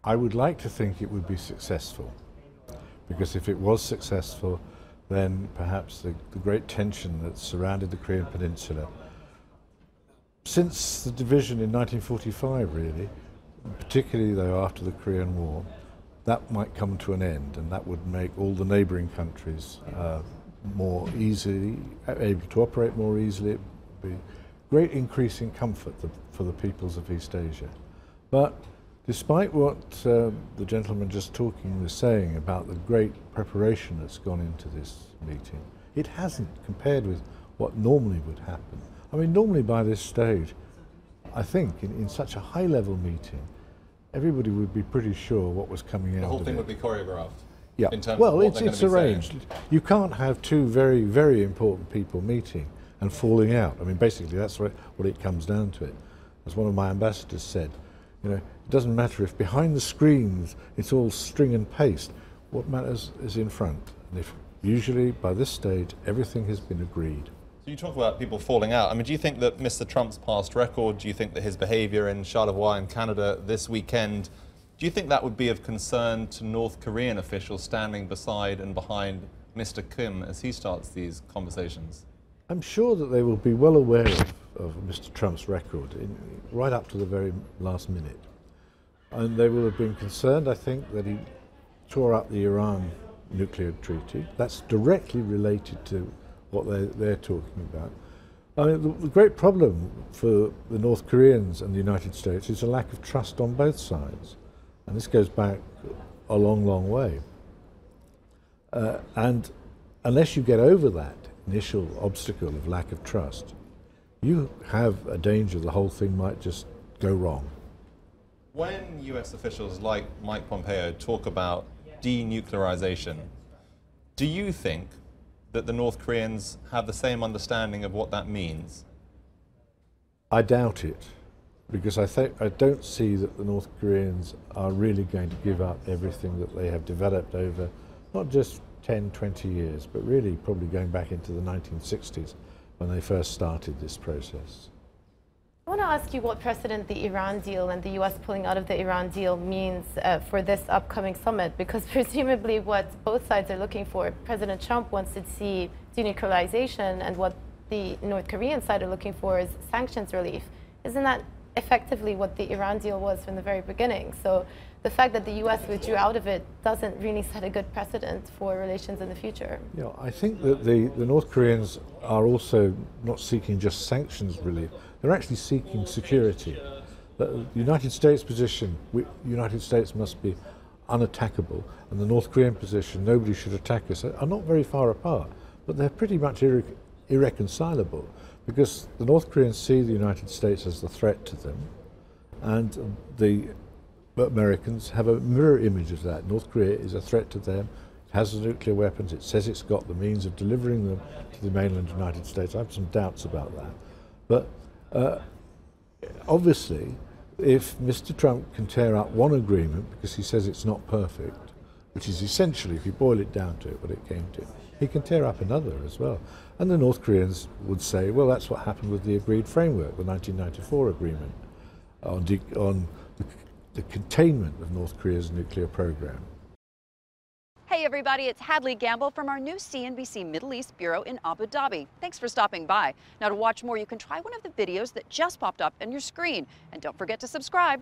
I would like to think it would be successful, because if it was successful, then perhaps the great tension that surrounded the Korean Peninsula since the division in 1945, really, particularly though after the Korean War, that might come to an end, and that would make all the neighbouring countries more easily able to operate more easily. It would be great increase in comfort for the peoples of East Asia. But despite what the gentleman just talking was saying about the great preparation that's gone into this meeting, it hasn't compared with what normally would happen. I mean, normally by this stage, I think in such a high-level meeting, everybody would be pretty sure what was coming out of it. The whole thing would be choreographed? Yeah, well, it's arranged. You can't have two very, very important people meeting and falling out. I mean, basically, that's what it comes down to it. As one of my ambassadors said, you know, it doesn't matter if behind the screens it's all string and paste. What matters is in front. And if usually by this stage everything has been agreed. So you talk about people falling out. I mean, do you think that Mr. Trump's past record, do you think that his behaviour in Charlevoix in Canada this weekend, do you think that would be of concern to North Korean officials standing beside and behind Mr. Kim as he starts these conversations? I'm sure that they will be well aware of Mr. Trump's record right up to the very last minute. And they will have been concerned, I think, that he tore up the Iran nuclear treaty. That's directly related to what they're talking about. I mean, the great problem for the North Koreans and the United States is a lack of trust on both sides. And this goes back a long, long way. And unless you get over that initial obstacle of lack of trust, you have a danger the whole thing might just go wrong. When US officials like Mike Pompeo talk about denuclearization, do you think that the North Koreans have the same understanding of what that means? I doubt it, because I don't see that the North Koreans are really going to give up everything that they have developed over not just 10, 20 years, but really probably going back into the 1960s when they first started this process. I want to ask you what precedent the Iran deal and the US pulling out of the Iran deal means for this upcoming summit, because presumably what both sides are looking for, President Trump wants to see denuclearization, and what the North Korean side are looking for is sanctions relief. Isn't that effectively what the Iran deal was from the very beginning? So the fact that the US withdrew out of it doesn't really set a good precedent for relations in the future. Yeah, I think that the North Koreans are also not seeking just sanctions relief. They're actually seeking security. The United States position, United States must be unattackable, and the North Korean position, nobody should attack us, are not very far apart, but they're pretty much irreconcilable, because the North Koreans see the United States as the threat to them, and the Americans have a mirror image of that. North Korea is a threat to them, it has the nuclear weapons, it says it's got the means of delivering them to the mainland United States. I have some doubts about that. But obviously, if Mr. Trump can tear up one agreement because he says it's not perfect, which is essentially, if you boil it down to it, what it came to, he can tear up another as well. And the North Koreans would say, well, that's what happened with the agreed framework, the 1994 agreement on the containment of North Korea's nuclear program. Hey everybody, it's Hadley Gamble from our new CNBC Middle East Bureau in Abu Dhabi. Thanks for stopping by. Now to watch more, you can try one of the videos that just popped up on your screen. And don't forget to subscribe.